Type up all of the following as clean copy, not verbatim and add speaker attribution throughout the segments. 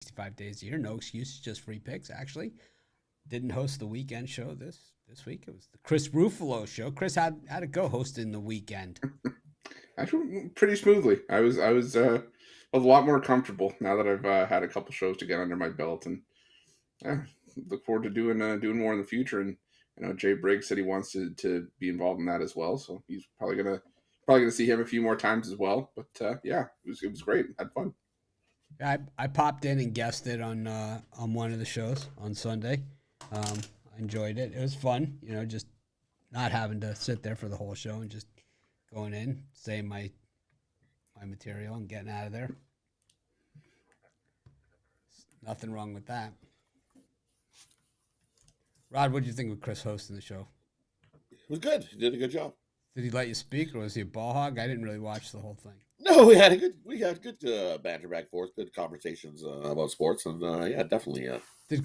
Speaker 1: 65 days a year. No excuses, just free picks. Actually, didn't host the weekend show this week. It was the Chris Ruffalo show. Chris, how'd it go hosting the weekend?
Speaker 2: Actually, pretty smoothly. I was a lot more comfortable now that I've had a couple shows to get under my belt, and yeah, look forward to doing more in the future. And Jay Briggs said he wants to be involved in that as well, so he's probably gonna see him a few more times as well. But yeah, it was great. Had fun.
Speaker 1: I popped in and guessed it on one of the shows on Sunday. I enjoyed it. It was fun, just not having to sit there for the whole show and just going in, saying my material and getting out of there. Nothing wrong with that. Rod, what did you think of Chris hosting the show?
Speaker 3: It was good. He did a good job.
Speaker 1: Did he let you speak, or was he a ball hog? I didn't really watch the whole thing.
Speaker 3: No, we had good banter back and forth, good conversations about sports, and yeah, definitely.
Speaker 1: Did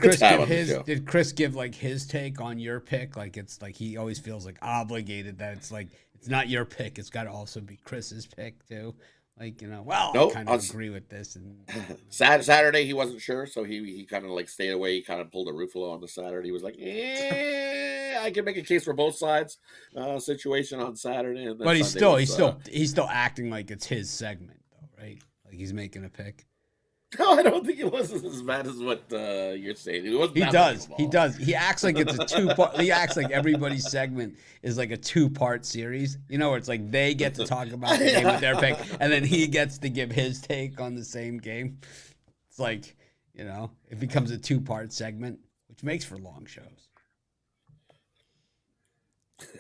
Speaker 1: Chris give like his take on your pick? Like it's like he always feels like obligated that it's like it's not your pick; it's got to also be Chris's pick too. Like well,
Speaker 3: nope,
Speaker 1: I kind of agree with this. And
Speaker 3: Saturday he wasn't sure, so he kind of like stayed away. He kind of pulled a Ruffalo on the Saturday. He was like, I can make a case for both sides situation on Saturday. And then
Speaker 1: but
Speaker 3: Sunday
Speaker 1: he's still acting like it's his segment though, right? Like he's making a pick.
Speaker 3: No, I don't think it was as bad as what you're saying.
Speaker 1: He does. He acts like it's a two-part. He acts like everybody's segment is like a two-part series. Where it's like they get to talk about the game with their pick, and then he gets to give his take on the same game. It's like, it becomes a two-part segment, which makes for long shows.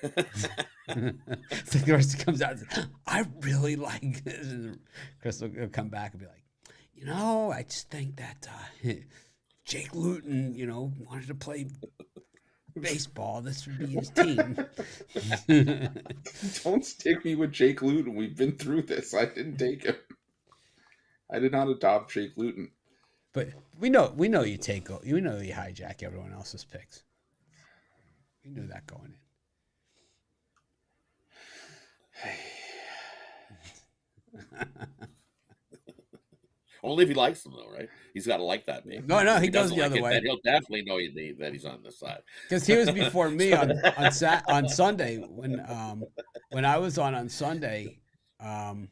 Speaker 1: It's like Chris comes out and says, I really like this. And Chris will come back and be like, I just think that Jake Luton, wanted to play baseball. This would be his team.
Speaker 2: Don't stick me with Jake Luton. We've been through this. I didn't take him. I did not adopt Jake Luton.
Speaker 1: But we know you you hijack everyone else's picks. We knew that going in.
Speaker 3: Only if he likes them, though, right? He's got to like that name.
Speaker 1: No, he goes the other way.
Speaker 3: He'll definitely know that he's on this side.
Speaker 1: Because he was before me on Sunday when I was on Sunday. When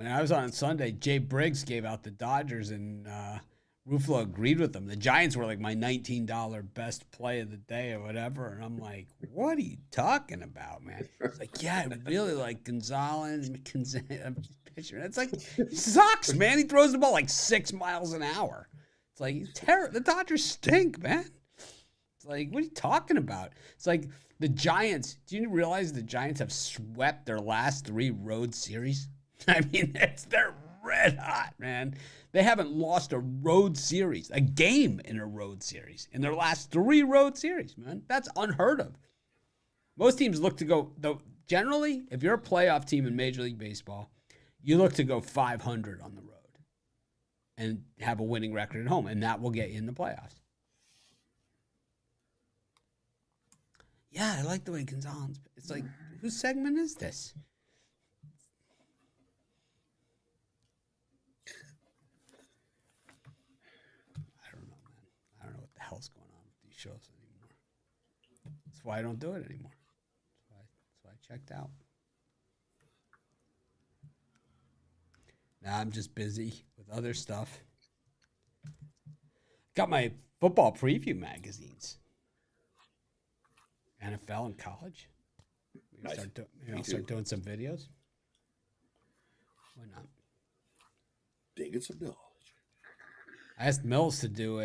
Speaker 1: I was on Sunday, Jay Briggs gave out the Dodgers, and Ruffalo agreed with them. The Giants were like my $19 best play of the day or whatever, and I'm like, "What are you talking about, man?" He's like, "Yeah, I really like Gonzalez." Pitcher. It's like he sucks, man. He throws the ball like 6 miles an hour. It's like he's terrible. The Dodgers stink, man. It's like, what are you talking about? It's like the Giants. Do you realize the Giants have swept their last 3 road series? I mean, they're red hot, man. They haven't lost a road series, a game in a road series in their last 3 road series, man. That's unheard of. Most teams look to go, though. Generally, if you're a playoff team in Major League Baseball, you look to go 500 on the road and have a winning record at home, and that will get you in the playoffs. Yeah, I like the way Gonzalez. It's like, whose segment is this? I don't know, man. I don't know what the hell's going on with these shows anymore. That's why I don't do it anymore. That's why I checked out. Now I'm just busy with other stuff. Got my football preview magazines. NFL and college. Maybe I'll start doing some videos. Why not?
Speaker 3: Digging some knowledge.
Speaker 1: I asked Mills to do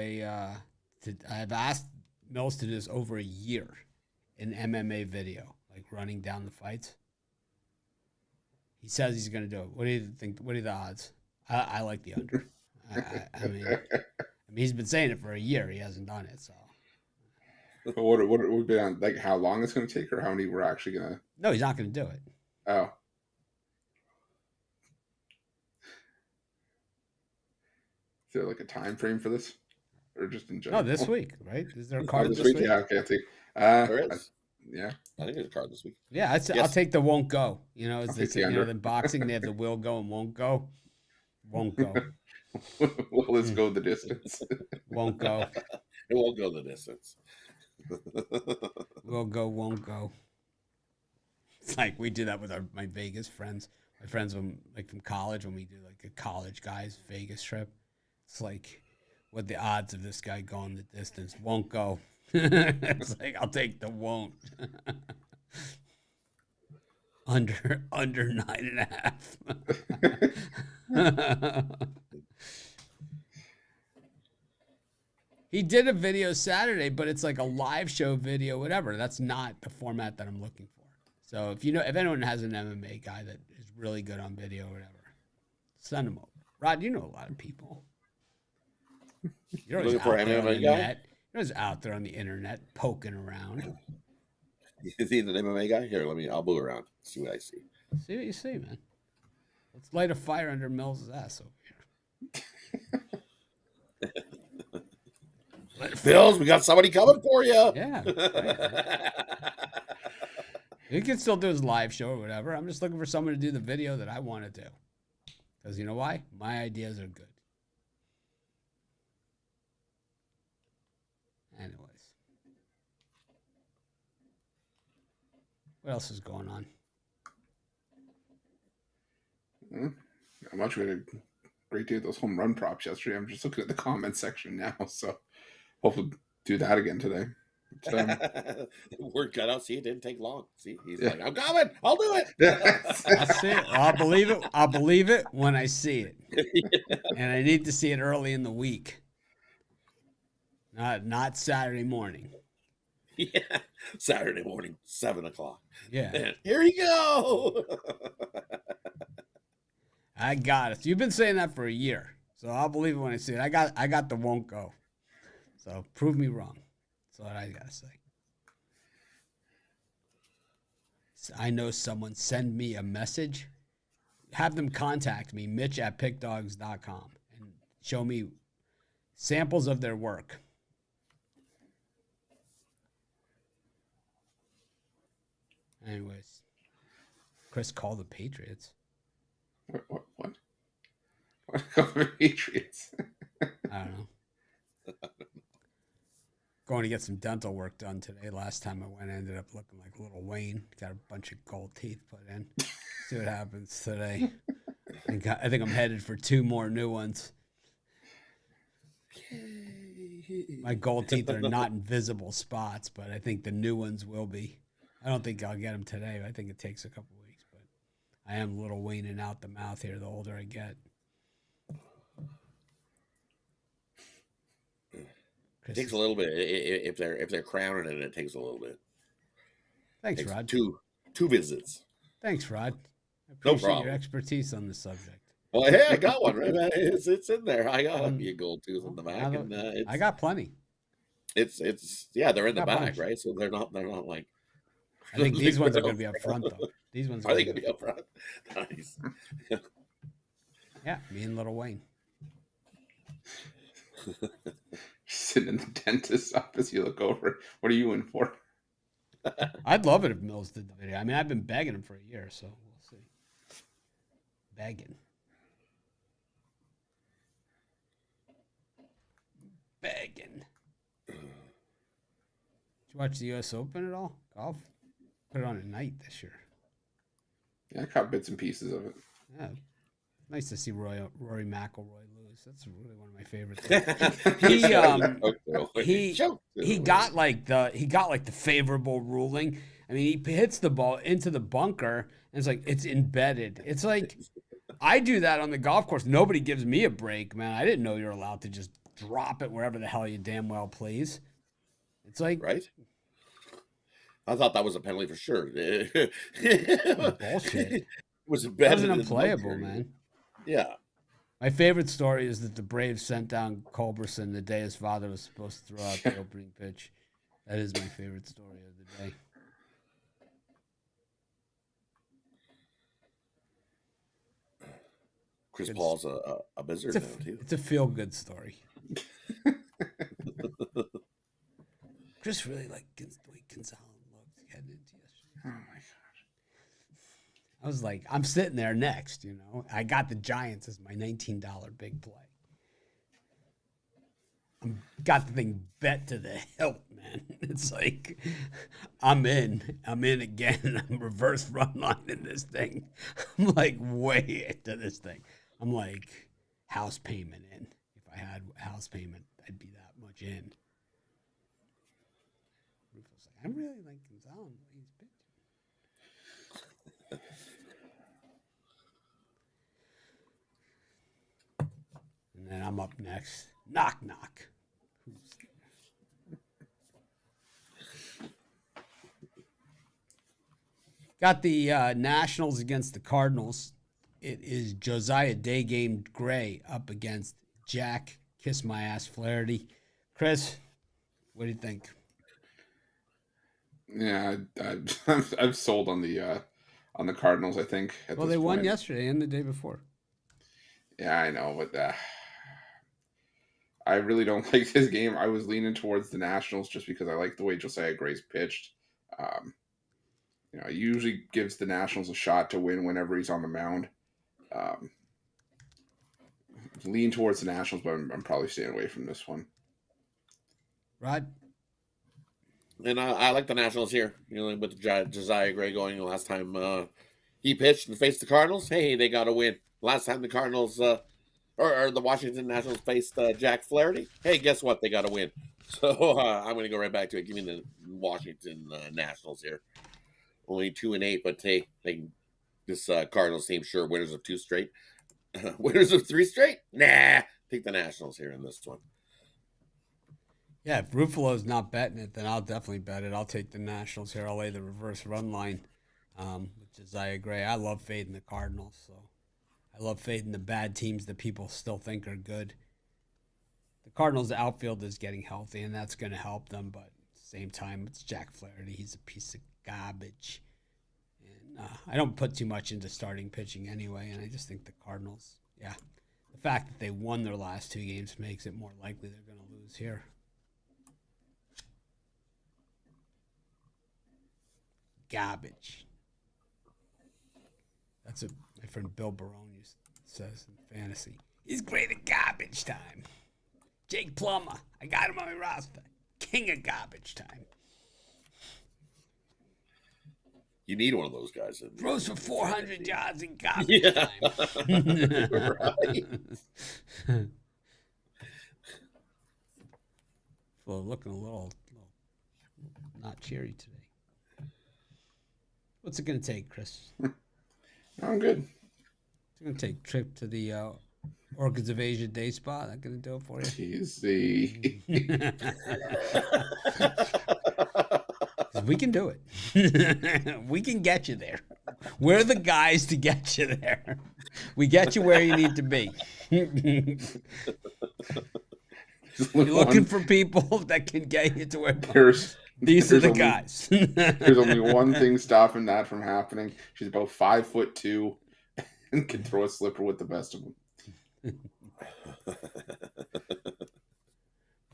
Speaker 1: I've asked Mills to do this over a year, an MMA video, like running down the fights. He says he's going to do it. What do you think? What are the odds? I like the under. I mean, he's been saying it for a year. He hasn't done it. So,
Speaker 2: what would be on? Like how long it's going to take, or how many we're actually going to?
Speaker 1: No, he's not going to do it.
Speaker 2: Oh, is there like a time frame for this, or just in general?
Speaker 1: No, this week, right? Is there a card
Speaker 2: this week? Yeah, okay. I think.
Speaker 3: There is.
Speaker 2: Yeah,
Speaker 3: I think there's a card this week.
Speaker 1: Yeah, I'll take the won't go. It's in boxing they have the will go and won't go. Won't go.
Speaker 2: Will this go the distance?
Speaker 1: Won't go.
Speaker 3: It won't go the distance.
Speaker 1: Will go, won't go. It's like we do that with my Vegas friends. My friends from college, when we do like a college guys Vegas trip. It's like, what the odds of this guy going the distance? Won't go. It's like, I'll take the won't. under 9.5. He did a video Saturday, but it's like a live show video, whatever. That's not the format that I'm looking for. So if anyone has an MMA guy that is really good on video or whatever, send him over. Rod, you know a lot of people. You're always
Speaker 3: Looking for
Speaker 1: out there on
Speaker 3: MMA
Speaker 1: the
Speaker 3: guy?
Speaker 1: net. You're always out there on the internet poking around.
Speaker 3: Is he an MMA guy? Here, I'll move around. See what I see.
Speaker 1: See what you see, man. Let's light a fire under Mills' ass over here.
Speaker 3: Bills, we got somebody coming for you.
Speaker 1: Yeah. He can still do his live show or whatever. I'm just looking for someone to do the video that I want to do. Because you know why? My ideas are good. Anyways. What else is going on?
Speaker 2: Not much. We had a great day of those home run props yesterday. I'm just looking at the comment section now, so hopefully do that again today.
Speaker 3: Word cut out. See, it didn't take long. See, he's like, I'm coming. I'll do it.
Speaker 1: I'll see it. I'll believe it. I'll believe it when I see it. And I need to see it early in the week. Not Saturday morning.
Speaker 3: Yeah. Saturday morning, 7:00.
Speaker 1: Yeah.
Speaker 3: And here you go.
Speaker 1: I got it. You've been saying that for a year. So I'll believe it when I see it. I got the won't go. So prove me wrong. That's what I gotta say. I know someone. Send me a message. Have them contact me, Mitch@pickdogs.com, and show me samples of their work. Anyways, Chris called the Patriots.
Speaker 2: What? What Patriots?
Speaker 1: I don't know. Going to get some dental work done today. Last time I went, I ended up looking like Little Wayne. Got a bunch of gold teeth put in. See what happens today. I think I'm headed for 2 more new ones. My gold teeth are not in visible spots, but I think the new ones will be. I don't think I'll get them today. I think it takes a couple weeks, but I am Little Wayning out the mouth here the older I get.
Speaker 3: It takes a little bit. If they're crowning it, it takes a little bit.
Speaker 1: Thanks, Rod.
Speaker 3: Two visits.
Speaker 1: Thanks, Rod. I
Speaker 3: No
Speaker 1: appreciate
Speaker 3: problem.
Speaker 1: your expertise on the subject.
Speaker 3: Well, hey, I got one right. It's in there. I got a gold tooth in the back, and
Speaker 1: I got plenty.
Speaker 3: It's they're in the
Speaker 1: Got
Speaker 3: back,
Speaker 1: bunch.
Speaker 3: right? So they're not like.
Speaker 1: I think these ones are going to be up front, though. These ones
Speaker 3: Are they going to be up front? Nice.
Speaker 1: Yeah, me and Little Wayne.
Speaker 2: Sitting in the dentist's office, you look over. What are you in for?
Speaker 1: I'd love it if Mills did the video. I mean, I've been begging him for a year, so we'll see. Begging. Did you watch the U.S. Open at all? Golf? Put it on at night this year.
Speaker 2: Yeah, I caught bits and pieces of it.
Speaker 1: Yeah. Nice to see Rory McIlroy lose. That's really one of my favorites. He got like the favorable ruling. I mean, he hits the ball into the bunker, and it's like it's embedded. It's like I do that on the golf course. Nobody gives me a break, man. I didn't know you're allowed to just drop it wherever the hell you damn well please. It's like
Speaker 3: right. I thought that was a penalty for sure.
Speaker 1: Bullshit.
Speaker 3: It was
Speaker 1: It wasn't unplayable, man.
Speaker 3: Yeah.
Speaker 1: My favorite story is that the Braves sent down Culberson the day his father was supposed to throw out the opening pitch. That is my favorite story of the day.
Speaker 3: Chris Paul's a Blizzard now, too.
Speaker 1: It's a feel-good story. Chris really liked the way Gonzalez looked heading into yesterday.
Speaker 2: Oh my gosh.
Speaker 1: I was like, I'm sitting there next, I got the Giants as my $19 big play. got the thing bet to the hilt, man. It's like I'm in again. I'm reverse run lining this thing. I'm like way into this thing. I'm like house payment in. If I had house payment, I'd be that much in. Rufus like, I really like Gonzalez. He's pitching. And then I'm up next. Knock knock. Who's got the Nationals against the Cardinals. It is Josiah Daygame Gray up against Jack Kiss My Ass Flaherty. Chris, what do you think?
Speaker 2: Yeah, I've sold on the Cardinals. I think.
Speaker 1: Well, they won yesterday and the day before.
Speaker 2: Yeah, I know, but I really don't like this game. I was leaning towards the Nationals just because I like the way Josiah Gray's pitched. He usually gives the Nationals a shot to win whenever he's on the mound. Lean towards the Nationals, but I'm probably staying away from this one.
Speaker 1: Rod?
Speaker 3: And I like the Nationals here. With Josiah Gray going last time he pitched and faced the Cardinals. Hey, they got a win. Last time the Cardinals or the Washington Nationals faced Jack Flaherty. Hey, guess what? They got a win. So I'm going to go right back to it. Give me the Washington Nationals here. Only 2-8, but hey, this Cardinals team sure winners of 2 straight. Winners of 3 straight? Nah, take the Nationals here in this one.
Speaker 1: Yeah, if Ruffalo's not betting it, then I'll definitely bet it. I'll take the Nationals here. I'll lay the reverse run line with Josiah Gray. I love fading the Cardinals, so I love fading the bad teams that people still think are good. The Cardinals' outfield is getting healthy, and that's going to help them, but at the same time, it's Jack Flaherty. He's a piece of garbage. And I don't put too much into starting pitching anyway, and I just think the Cardinals, the fact that they won their last 2 games makes it more likely they're going to lose here. Garbage. That's what my friend Bill Barone says in fantasy. He's great at garbage time. Jake Plummer, I got him on my roster. King of garbage time.
Speaker 3: You need one of those guys.
Speaker 1: Throws for 400 yards in garbage time. Right. Well, looking a little not cheery today. What's it going to take, Chris?
Speaker 2: I'm good.
Speaker 1: It's going to take a trip to the Orchids of Asia Day Spa. That going to do it for you?
Speaker 2: Easy.
Speaker 1: We can do it. We can get you there. We're the guys to get you there. We get you where you need to be. You're looking for people that can get you to where these are the guys.
Speaker 2: There's only one thing stopping that from happening. She's about 5'2" and can throw a slipper with the best of them.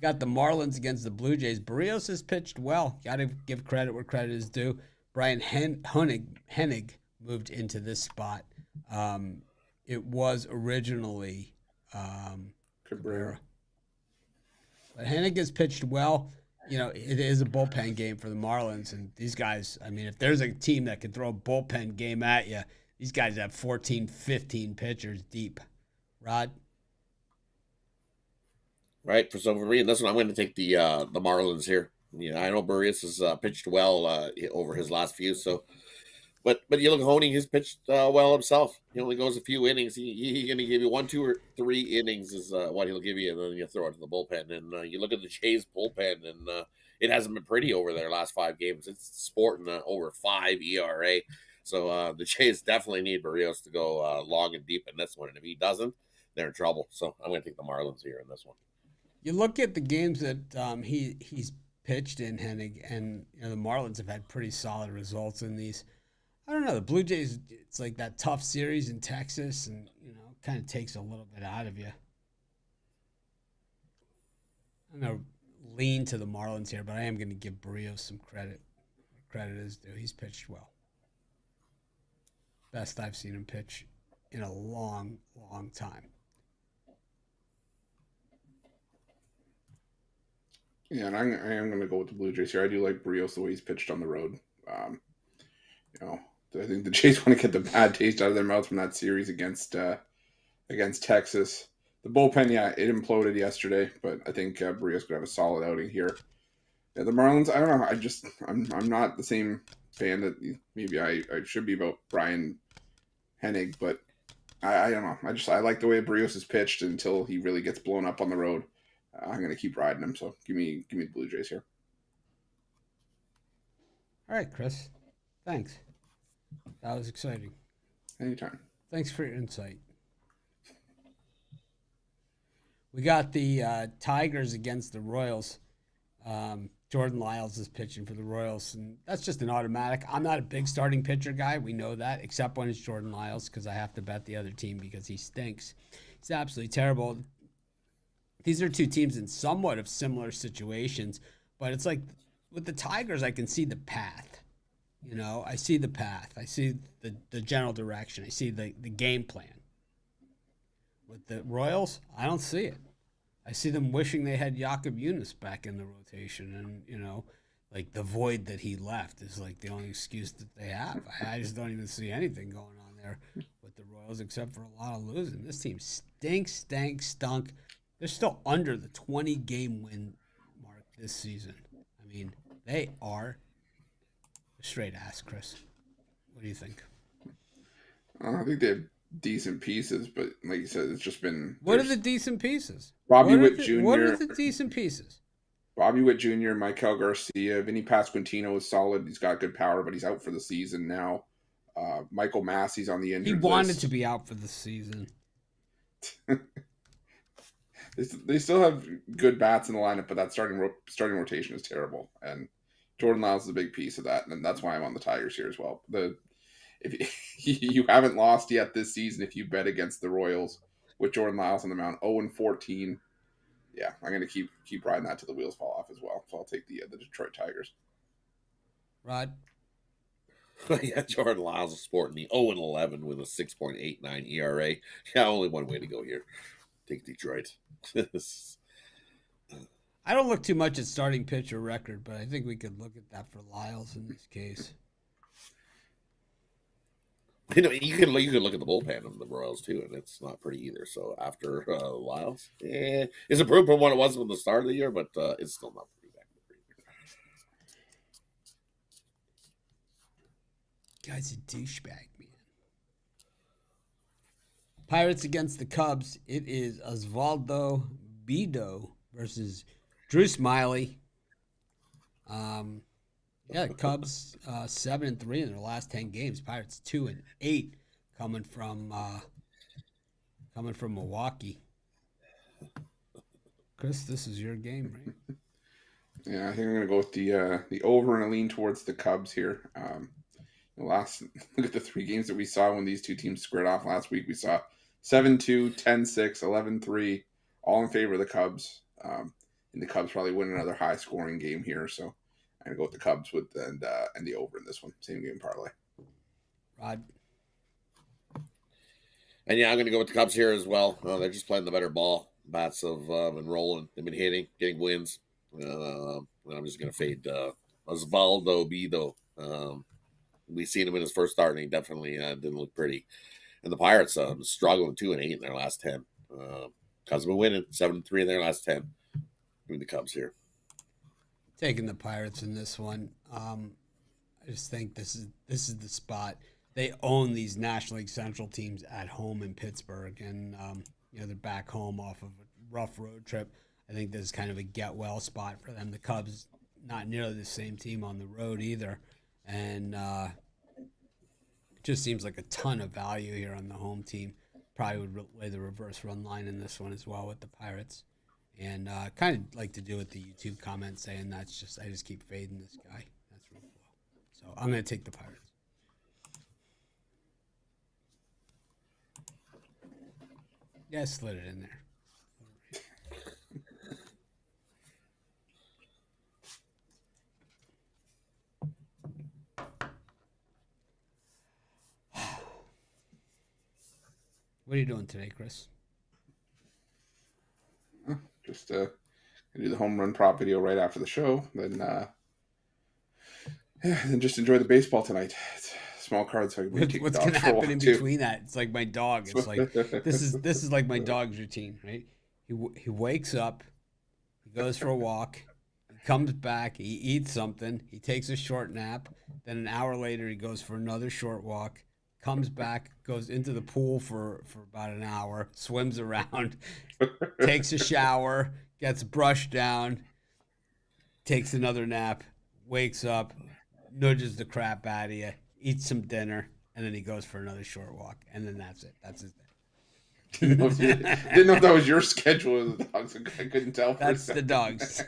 Speaker 1: Got the Marlins against the Blue Jays. Barrios has pitched well. Got to give credit where credit is due. Brian Hennig moved into this spot. It was originally Cabrera. But Hennig has pitched well. It is a bullpen game for the Marlins. And these guys, if there's a team that can throw a bullpen game at you, these guys have 14, 15 pitchers deep. Rod?
Speaker 3: Right, for some reason, that's what I'm going to take the Marlins here. I know Barrios has pitched well over his last few, so but you look, Honey has pitched well himself. He only goes a few innings. He's going to give you 1, 2, or 3 innings is what he'll give you, and then you throw it to the bullpen. And you look at the Jays bullpen, and it hasn't been pretty over their last 5 games. It's sporting over 5 ERA. So the Jays definitely need Barrios to go long and deep in this one, and if he doesn't, they're in trouble. So I'm going to take the Marlins here in this one.
Speaker 1: You look at the games that he's pitched in, Hennig, and the Marlins have had pretty solid results in these. I don't know, the Blue Jays, it's like that tough series in Texas, and kind of takes a little bit out of you. I'm going to lean to the Marlins here, but I am going to give Barrios some credit. Credit is due. He's pitched well. Best I've seen him pitch in a long, long time.
Speaker 2: Yeah, and I am going to go with the Blue Jays here. I do like Brios the way he's pitched on the road. Um, you know, I think the Jays want to get the bad taste out of their mouth from that series against Texas. The bullpen, yeah, it imploded yesterday, but I think Brios could have a solid outing here. Yeah, the Marlins, I don't know. I'm not the same fan that maybe I should be about Brian Hennig, but I don't know. I like the way Brios is pitched until he really gets blown up on the road. I'm going to keep riding him. So give me the Blue Jays here.
Speaker 1: All right, Chris. Thanks. That was exciting.
Speaker 2: Anytime.
Speaker 1: Thanks for your insight. We got the Tigers against the Royals. Jordan Lyles is pitching for the Royals, and that's just an automatic. I'm not a big starting pitcher guy. We know that, except when it's Jordan Lyles, because I have to bet the other team because he stinks. He's absolutely terrible. These are two teams in somewhat of similar situations, but it's like with the Tigers, I can see the path. You know, I see the path. I see the general direction. I see the game plan. With the Royals, I don't see it. I see them wishing they had Jakob Yunis back in the rotation, and you know, like the void that he left is like the only excuse that they have. I just don't even see anything going on there with the Royals except for a lot of losing. This team stunk. They're still under the 20-game win mark this season. I mean, they are a straight ass, Chris. What do you think?
Speaker 2: I think they have decent pieces, but like you said, it's just been.
Speaker 1: What are the decent pieces?
Speaker 2: Bobby Witt Jr.
Speaker 1: What are the decent pieces?
Speaker 2: Bobby Witt Jr., Michael Garcia, Vinny Pasquantino is solid. He's got good power, but he's out for the season now. Michael Massey's on the injured list.
Speaker 1: He wanted to be out for the season.
Speaker 2: They still have good bats in the lineup, but that starting rotation is terrible. And Jordan Lyles is a big piece of that, and that's why I'm on the Tigers here as well. If you haven't lost yet this season, if you bet against the Royals with Jordan Lyles on the mound, 0-14, yeah, I'm going to keep riding that till the wheels fall off as well. So I'll take the Detroit Tigers.
Speaker 1: Rod?
Speaker 3: Yeah, Jordan Lyles is sporting the 0-11 with a 6.89 ERA. Yeah, only one way to go here. Take Detroit.
Speaker 1: I don't look too much at starting pitcher record, but I think we could look at that for Lyles in this case.
Speaker 3: You know, you could look at the bullpen of the Royals too, and it's not pretty either. So after Lyles, it's improved from what it was from the start of the year, but it's still not pretty bad.
Speaker 1: Guy's a douchebag, man. Pirates against the Cubs. It is Osvaldo Bido versus Drew Smiley. Yeah, Cubs 7-3 in their last 10 games. Pirates 2-8 coming from Milwaukee. Chris, this is your game, right?
Speaker 2: Yeah, I think I'm going to go with the over and a lean towards the Cubs here. Look at the three games that we saw when these two teams squared off last week. We saw 7-2, 10-6, 11-3, all in favor of the Cubs. And the Cubs probably win another high-scoring game here, so I'm going to go with the Cubs and the over in this one. Same game parlay.
Speaker 1: Rod?
Speaker 3: And yeah, I'm going to go with the Cubs here as well. They're just playing the better ball. Bats have been rolling. They've been hitting, getting wins. And I'm just going to fade Osvaldo Bido. We've seen him in his first start, and he definitely didn't look pretty. And the Pirates struggling 2-8 in their last 10. Cubs have been winning 7-3 in their last 10. Give me the Cubs here.
Speaker 1: Taking the Pirates in this one. I just think this is the spot. They own these National League Central teams at home in Pittsburgh, and they're back home off of a rough road trip. I think this is kind of a get well spot for them. The Cubs, not nearly the same team on the road either, and it just seems like a ton of value here on the home team. Probably would lay the reverse run line in this one as well with the Pirates. And kind of like to do with the YouTube comment saying I just keep fading this guy. That's real low. So I'm going to take the Pirates. Yeah, I slid it in there. What are you doing today, Chris?
Speaker 2: Just do the home run prop video right after the show. Then just enjoy the baseball tonight. It's small cards, so I can take
Speaker 1: What's
Speaker 2: the
Speaker 1: gonna
Speaker 2: dogs for a
Speaker 1: happen
Speaker 2: walk
Speaker 1: in
Speaker 2: too.
Speaker 1: between that? It's like my dog. It's like this is like my dog's routine, right? He wakes up, he goes for a walk, he comes back, he eats something, he takes a short nap, then an hour later he goes for another short walk, comes back, goes into the pool for about an hour, swims around, takes a shower, gets brushed down, takes another nap, wakes up, nudges the crap out of you, eats some dinner, and then he goes for another short walk, and then that's it. That's his day.
Speaker 2: didn't know if that was your schedule of the dogs. I couldn't tell for
Speaker 1: That's
Speaker 2: a
Speaker 1: the
Speaker 2: second.
Speaker 1: dogs.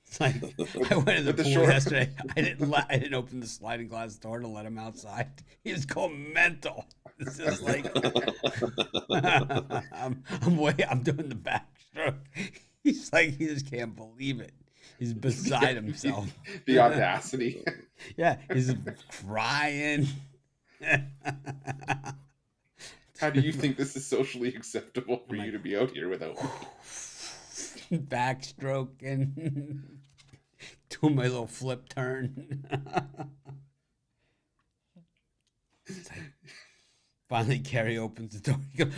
Speaker 1: It's like I went to the pool yesterday. I didn't open the sliding glass door to let him outside. He was going mental. It's just like I'm doing the backstroke. He's like he just can't believe it. He's beside himself.
Speaker 2: The audacity.
Speaker 1: Yeah, he's crying.
Speaker 2: How do you think this is socially acceptable for you to be out here without me?
Speaker 1: Backstroking, doing my little flip turn. It's like, finally, Carrie opens the door. He goes,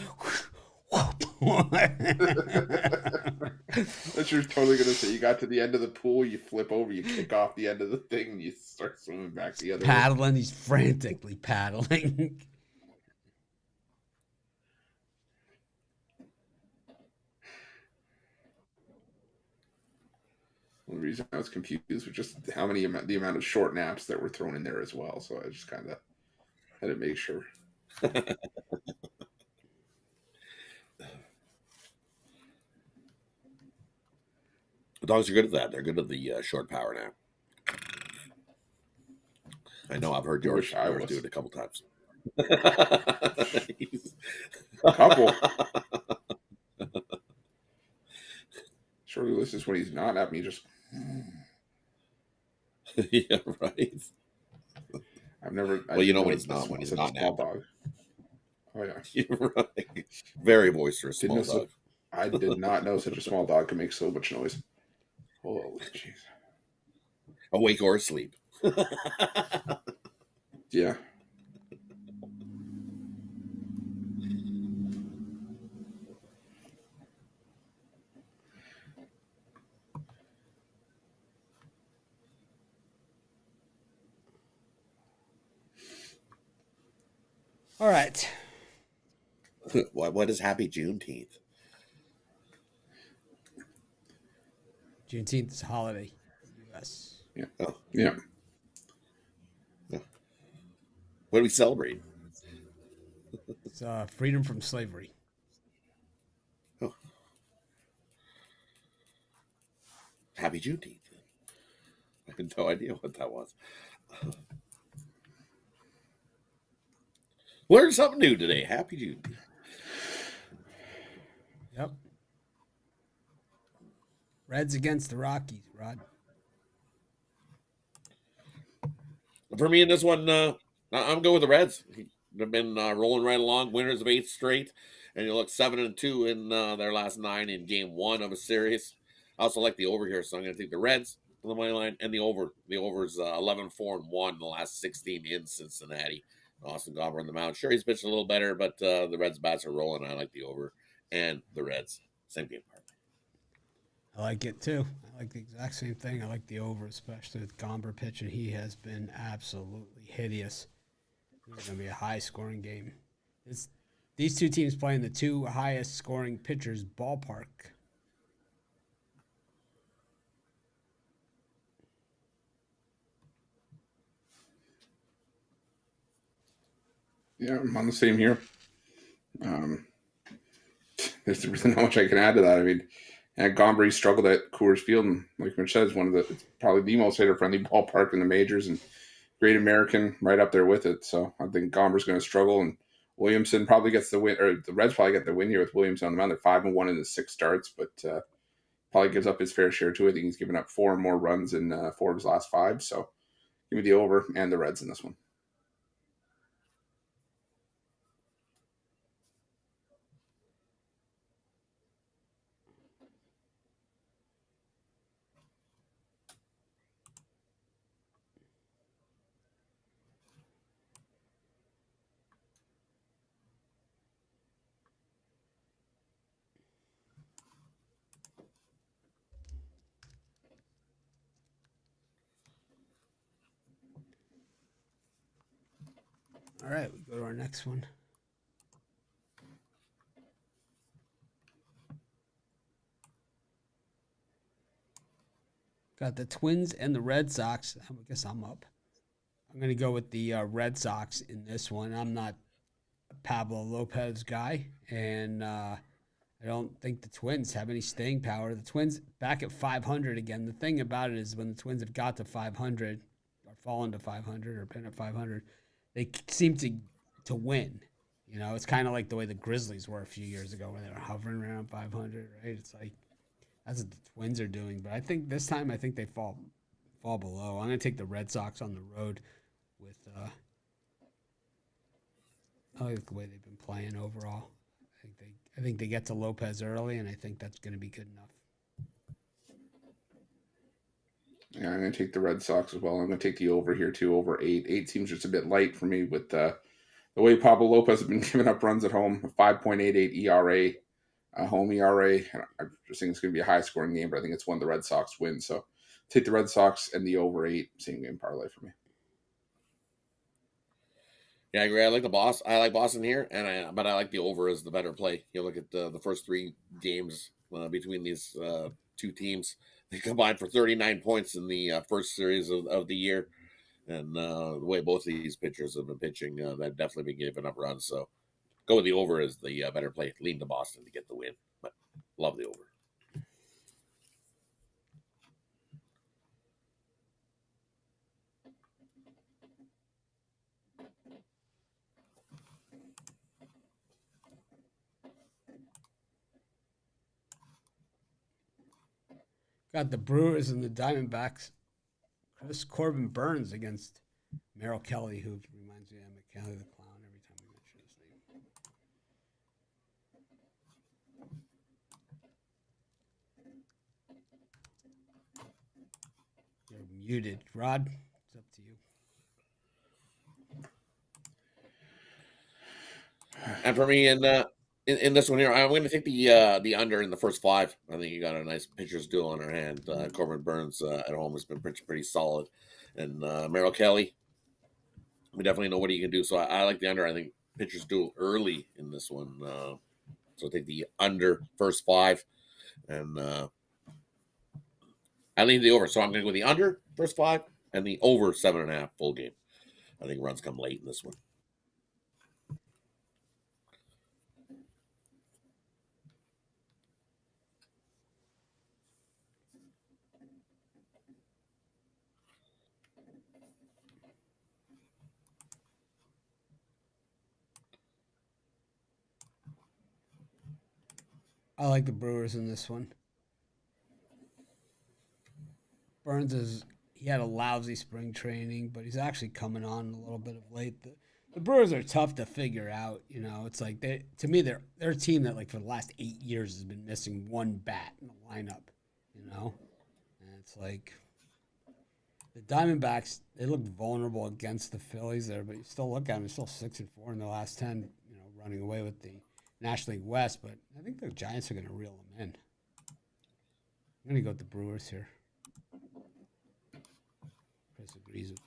Speaker 2: That's you're totally gonna say. You got to the end of the pool, you flip over, you kick off the end of the thing, and you start swimming back the other way.
Speaker 1: Paddling. He's frantically paddling.
Speaker 2: The reason I was confused was just the amount of short naps that were thrown in there as well. So I just kind of had to make sure.
Speaker 3: The dogs are good at that. They're good at the short power nap. I know I've heard George do it a couple times.
Speaker 2: A couple. Surely this is when he's not at me. Just
Speaker 3: yeah, right.
Speaker 2: I've never.
Speaker 3: Well, you know when he's not
Speaker 2: small dog. Oh yeah,
Speaker 3: you're right. Very boisterous small dog.
Speaker 2: I did not know such a small dog could make so much noise. Holy jeez.
Speaker 3: Awake or asleep.
Speaker 2: Yeah.
Speaker 1: All right.
Speaker 3: What is Happy Juneteenth?
Speaker 1: Juneteenth is a holiday in the U.S.
Speaker 2: Yeah.
Speaker 3: Oh.
Speaker 2: Yeah.
Speaker 3: What do we celebrate?
Speaker 1: It's freedom from slavery.
Speaker 3: Oh. Happy Juneteenth. I had no idea what that was. Learned something new today. Happy Juneteenth.
Speaker 1: Yep. Reds against the Rockies, Rod.
Speaker 3: For me in this one, I'm going with the Reds. They've been rolling right along, winners of 8 straight, and you look 7-2 in their last 9 in game 1 of a series. I also like the over here, so I'm going to take the Reds on the money line and the over. The over's 11-4-1 in the last 16 in Cincinnati. Austin Gobber on the mound. Sure, he's pitched a little better, but the Reds bats are rolling. I like the over and the Reds. Same game part.
Speaker 1: I like it too. I like the exact same thing. I like the over, especially with Gomber pitching. He has been absolutely hideous. This is going to be a high-scoring game. These two teams play in the 2 highest-scoring pitchers' ballpark.
Speaker 2: Yeah, I'm on the same here. There's really not much I can add to that. I mean, Gomber struggled at Coors Field, and like Mitch says, it's probably the most hitter-friendly ballpark in the majors, and Great American right up there with it. So I think Gomber's going to struggle, and Williamson probably gets the win, or the Reds probably get the win here with Williamson on the mound. They're 5-1 in the 6 starts, but probably gives up his fair share too. I think he's given up 4 more runs in 4 of his last 5. So give me the over and the Reds in this one.
Speaker 1: All right, we go to our next one. Got the Twins and the Red Sox. I guess I'm up. I'm going to go with the Red Sox in this one. I'm not a Pablo Lopez guy, and I don't think the Twins have any staying power. The Twins back at 500 again. The thing about it is when the Twins have got to 500 or fallen to 500 or been at 500, they seem to win. You know, it's kind of like the way the Grizzlies were a few years ago when they were hovering around 500, right? It's like that's what the Twins are doing. But I think this time, they fall below. I'm going to take the Red Sox on the road with I like the way they've been playing overall. I think they get to Lopez early, and I think that's going to be good enough.
Speaker 2: Yeah, I'm going to take the Red Sox as well. I'm going to take the over here too, over 8. 8 seems just a bit light for me with the way Pablo Lopez has been giving up runs at home. 5.88 ERA, home ERA. I just think it's going to be a high scoring game, but I think it's one the Red Sox win. So take the Red Sox and the over 8, same game parlay for me.
Speaker 3: Yeah, I agree. I like Boston here, but I like the over as the better play. You look at the first 3 games between these 2 teams. They combined for 39 points in the first series of the year. And the way both of these pitchers have been pitching, they've definitely been giving up runs. So go with the over as the better play. Lean to Boston to get the win. But love the over.
Speaker 1: Got the Brewers and the Diamondbacks. Chris Corbin Burns against Merrill Kelly, who reminds me of Emmett Kelly the Clown every time we mention his name. You're muted. Rod, it's up to you.
Speaker 3: And for me, in this one here, I'm going to take the under in the first 5. I think you got a nice pitcher's duel on our hand. Corbin Burns at home has been pretty solid, and Merrill Kelly, we definitely know what he can do. So I like the under. I think pitcher's duel early in this one. So take the under first 5, and I lean the over. So I'm going to go with the under first 5 and the over 7.5 full game. I think runs come late in this one.
Speaker 1: I like the Brewers in this one. Burns he had a lousy spring training, but he's actually coming on a little bit of late. The Brewers are tough to figure out. You know, it's like they're a team that like for the last 8 years has been missing one bat in the lineup. You know, and it's like the Diamondbacks, they look vulnerable against the Phillies there, but you still look at them, they're still 6-4 in the last 10. You know, running away with the National League West, but I think the Giants are going to reel them in. I'm going to go with the Brewers here. Chris agrees with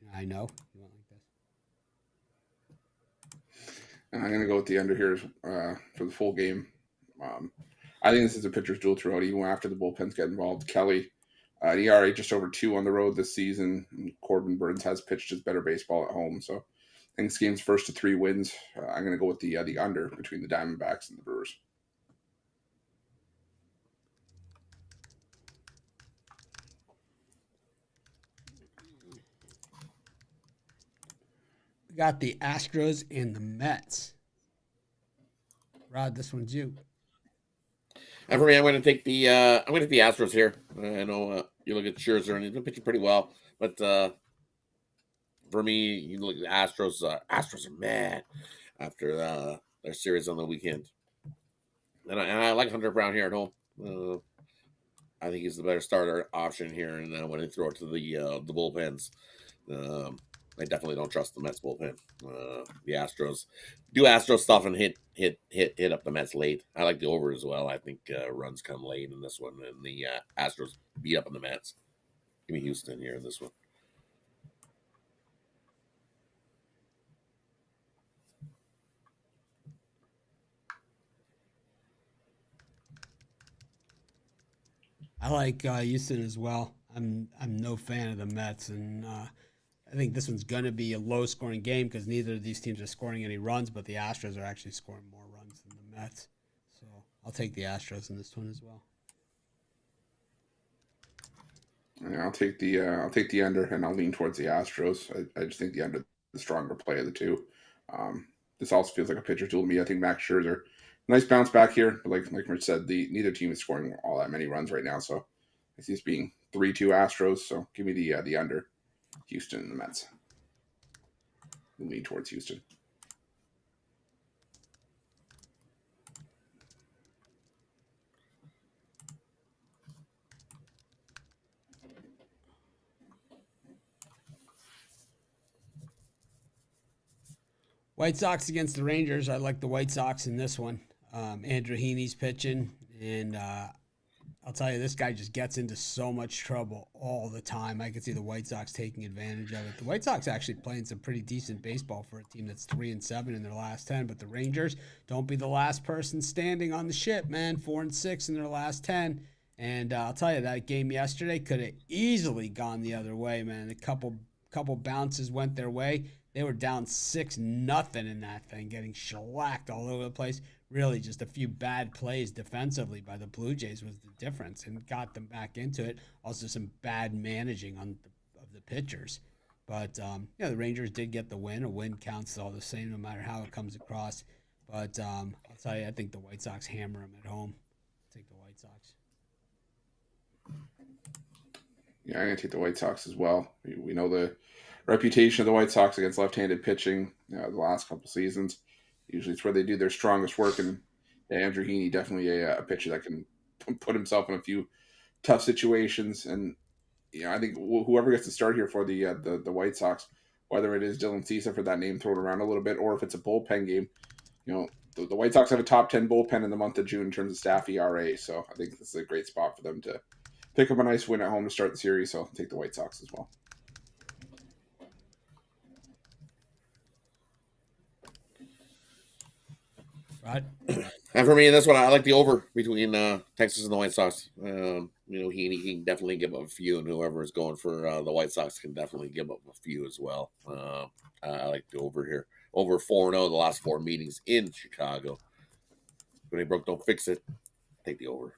Speaker 1: me. I know. You won't like this.
Speaker 2: I'm going to go with the under here for the full game. I think this is a pitcher's duel throughout, even after the bullpens get involved. Kelly, ERA just over 2 on the road this season. And Corbin Burns has pitched his better baseball at home, so I think this game's first to 3 wins. I'm going to go with the under between the Diamondbacks and the Brewers.
Speaker 1: We got the Astros and the Mets. Rod, this one's you.
Speaker 3: And for me, I'm going to take the Astros here. I know you look at Scherzer and he's been pitching pretty well, but for me, you look at the Astros. Astros are mad after their series on the weekend, and I like Hunter Brown here at home. I think he's the better starter option here, and when they throw it to the bullpens, I definitely don't trust the Mets bullpen. The Astros do Astros stuff and hit up the Mets late. I like the over as well. I think runs come late in this one, and the Astros beat up on the Mets. Give me Houston here in this one.
Speaker 1: I like Houston as well. I'm no fan of the Mets, and I think this one's going to be a low-scoring game because neither of these teams are scoring any runs, but the Astros are actually scoring more runs than the Mets. So I'll take the Astros in this one as well.
Speaker 2: Yeah, I'll take the under, and I'll lean towards the Astros. I just think the under the stronger play of the two. This also feels like a pitcher duel to me. I think Max Scherzer, nice bounce back here. But like Rich said, neither team is scoring all that many runs right now. So I see this being 3-2 Astros. So give me the under. Houston and the Mets. We'll lean towards Houston.
Speaker 1: White Sox against the Rangers. I like the White Sox in this one. Andrew Heaney's pitching, and I'll tell you, this guy just gets into so much trouble all the time. I could see the White Sox taking advantage of it. The White Sox actually playing some pretty decent baseball for a team that's 3-7 in their last 10. But the Rangers, don't be the last person standing on the ship, man. 4-6 in their last 10. And I'll tell you, that game yesterday could have easily gone the other way, man. A couple bounces went their way. They were down 6-0 in that thing, getting shellacked all over the place. Really, just a few bad plays defensively by the Blue Jays was the difference and got them back into it. Also, some bad managing of the pitchers. But, the Rangers did get the win. A win counts all the same no matter how it comes across. But I'll tell you, I think the White Sox hammer them at home. I'll take the White Sox.
Speaker 2: Yeah, I'm going to take the White Sox as well. We know the reputation of the White Sox against left-handed pitching the last couple seasons. Usually it's where they do their strongest work, and Andrew Heaney definitely a pitcher that can put himself in a few tough situations. And I think whoever gets to start here for the White Sox, whether it is Dylan Cease for that name thrown around a little bit, or if it's a bullpen game, the White Sox have a top 10 bullpen in the month of June in terms of staff ERA. So I think this is a great spot for them to pick up a nice win at home to start the series. So I'll take the White Sox as well.
Speaker 1: Right.
Speaker 3: And for me, that's what I like, the over between Texas and the White Sox. He can definitely give up a few, and whoever is going for the White Sox can definitely give up a few as well. I like the over here. Over 4-0 the last 4 meetings in Chicago. When they broke, don't fix it. Take the over.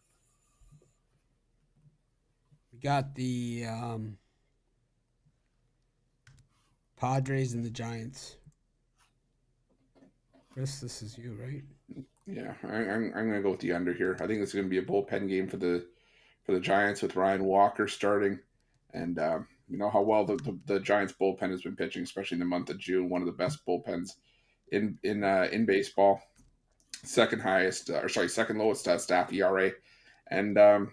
Speaker 1: We got the Padres and the Giants. Chris, this is you, right?
Speaker 2: Yeah, I'm going to go with the under here. I think it's going to be a bullpen game for the Giants with Ryan Walker starting, and you know how well the Giants bullpen has been pitching, especially in the month of June. One of the best bullpens in baseball. Second lowest staff ERA, and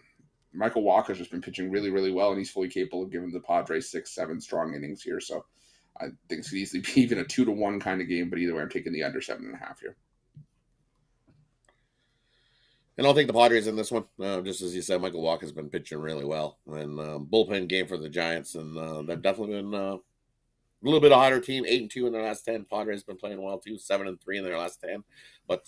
Speaker 2: Michael Walker's just been pitching really, really well, and he's fully capable of giving the Padres 6-7 strong innings here. So I think it's easily be even a 2-1 kind of game, but either way, I'm taking the under 7.5 here.
Speaker 3: And I'll take the Padres in this one. Just as you said, Michael Walker's been pitching really well. And bullpen game for the Giants. And they've definitely been a little bit a hotter team. 8-2 in their last 10. Padres been playing well too. 7-3 in their last 10. But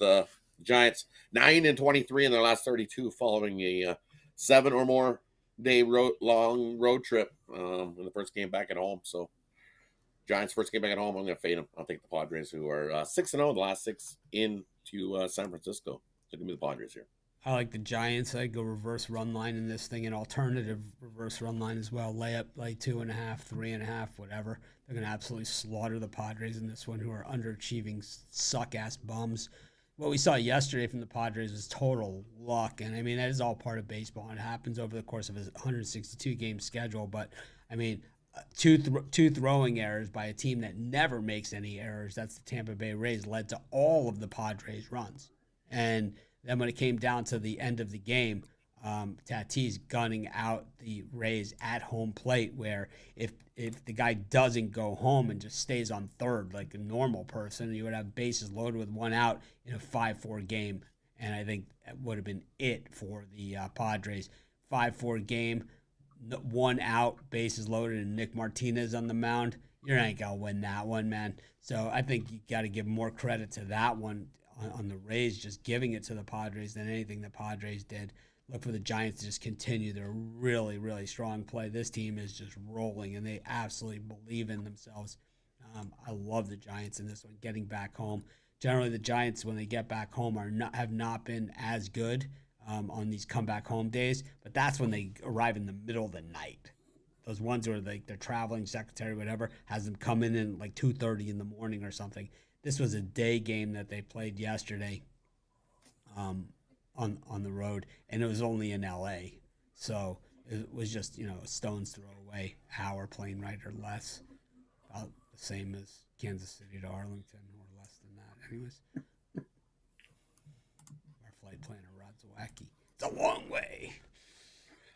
Speaker 3: Giants 9-23 in their last 32 following a 7 or more day long road trip in the first game back at home. So Giants first game back at home, I'm going to fade them. I'll take the Padres, who are 6-0 the last 6 into San Francisco. So give me the Padres here.
Speaker 1: I like the Giants. I go reverse run line in this thing, an alternative reverse run line as well. Lay 2.5, 3.5, whatever. They're going to absolutely slaughter the Padres in this one, who are underachieving suck-ass bums. What we saw yesterday from the Padres was total luck, and I mean, that is all part of baseball. It happens over the course of a 162-game schedule, but I mean, two throwing errors by a team that never makes any errors, that's the Tampa Bay Rays, led to all of the Padres' runs. And then when it came down to the end of the game, Tatis gunning out the Rays at home plate, where if the guy doesn't go home and just stays on third like a normal person, you would have bases loaded with 1 out in a 5-4 game. And I think that would have been it for the Padres. 5-4 game, 1 out, bases loaded, and Nick Martinez on the mound. You ain't going to win that one, man. So I think you got to give more credit to that one on the Rays, just giving it to the Padres than anything the Padres did. look for the Giants to just continue their really, really strong play. This team is just rolling, and they absolutely believe in themselves. I love the Giants in this one, getting back home. Generally, the Giants, when they get back home, have not been as good on these comeback home days, but that's when they arrive in the middle of the night. Those ones where their traveling secretary, whatever, has them come in like 2:30 in the morning or something. This was a day game that they played yesterday on the road, and it was only in L.A., so it was just, a stone's throw away, hour plane ride or less, about the same as Kansas City to Arlington, or less than that. Anyways, our flight planner Rod's wacky. It's a long way.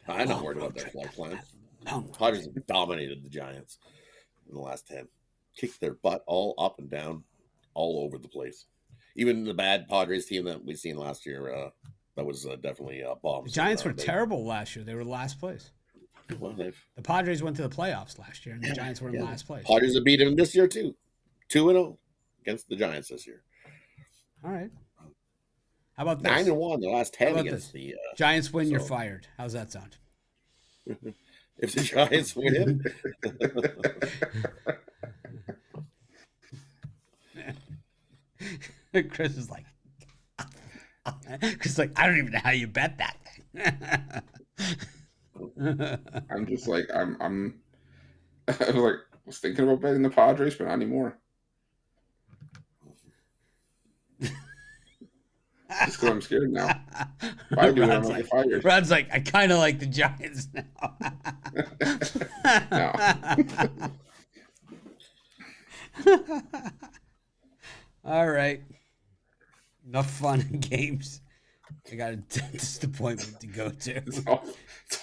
Speaker 3: I'm not worried about their flight plan. Padres have dominated the Giants in the last 10. Kicked their butt all up and down, all over the place. Even the bad Padres team that we seen last year, that was definitely a bomb.
Speaker 1: The Giants were terrible last year. They were last place.
Speaker 3: Well,
Speaker 1: the Padres went to the playoffs last year, and the Giants were in last place.
Speaker 3: Padres have beaten them this year, too. 2-0 against the Giants this year.
Speaker 1: All right. How about this?
Speaker 3: 9-1 the last 10 against the
Speaker 1: Giants win, you're fired. How's that sound?
Speaker 3: If the Giants win.
Speaker 1: Chris is like, I don't even know how you bet that thing.
Speaker 2: I'm just like, I was thinking about betting the Padres, but not anymore. Just because I'm scared now. If I do, I'm like fired.
Speaker 1: Rod's like, I kind of like the Giants now. All right. Enough fun and games. I got a dentist appointment to go to.
Speaker 2: It's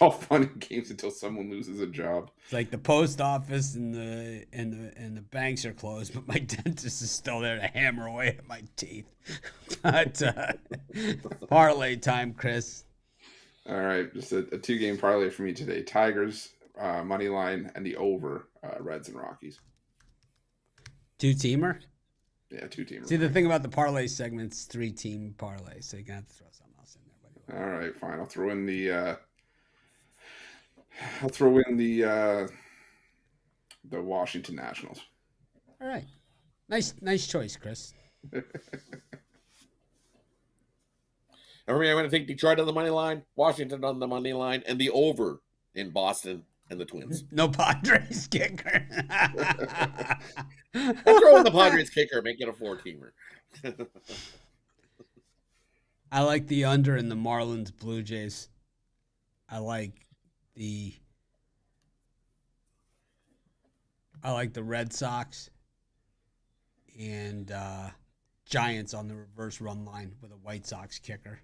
Speaker 2: all fun and games until someone loses a job.
Speaker 1: It's like the post office and the banks are closed, but my dentist is still there to hammer away at my teeth. But parlay time, Chris.
Speaker 2: All right, just a 2-game parlay for me today. Tigers money line and the over Reds and Rockies.
Speaker 1: 2-teamer.
Speaker 2: Yeah, 2-teamer.
Speaker 1: See, the thing about the parlay segment's 3-team parlay, so you're gonna have to throw something else in there.
Speaker 2: All right, fine. I'll throw in the Washington Nationals.
Speaker 1: All right, nice choice, Chris.
Speaker 3: Everybody, I'm going to take Detroit on the money line, Washington on the money line, and the over in Boston and the Twins.
Speaker 1: No Padres kicker.
Speaker 3: I'll throw in the Padres kicker, make it a 4-teamer.
Speaker 1: I like the under in the Marlins Blue Jays. I like the Red Sox and Giants on the reverse run line with a White Sox kicker.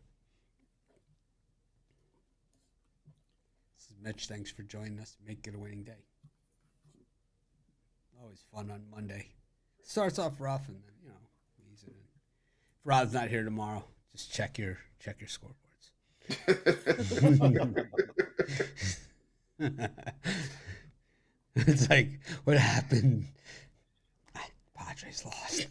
Speaker 1: This is Mitch. Thanks for joining us. Make it a winning day. Always fun on Monday. Starts off rough and then, ease it in. If Rod's not here tomorrow, just check your scoreboards. It's like, what happened? Padres lost.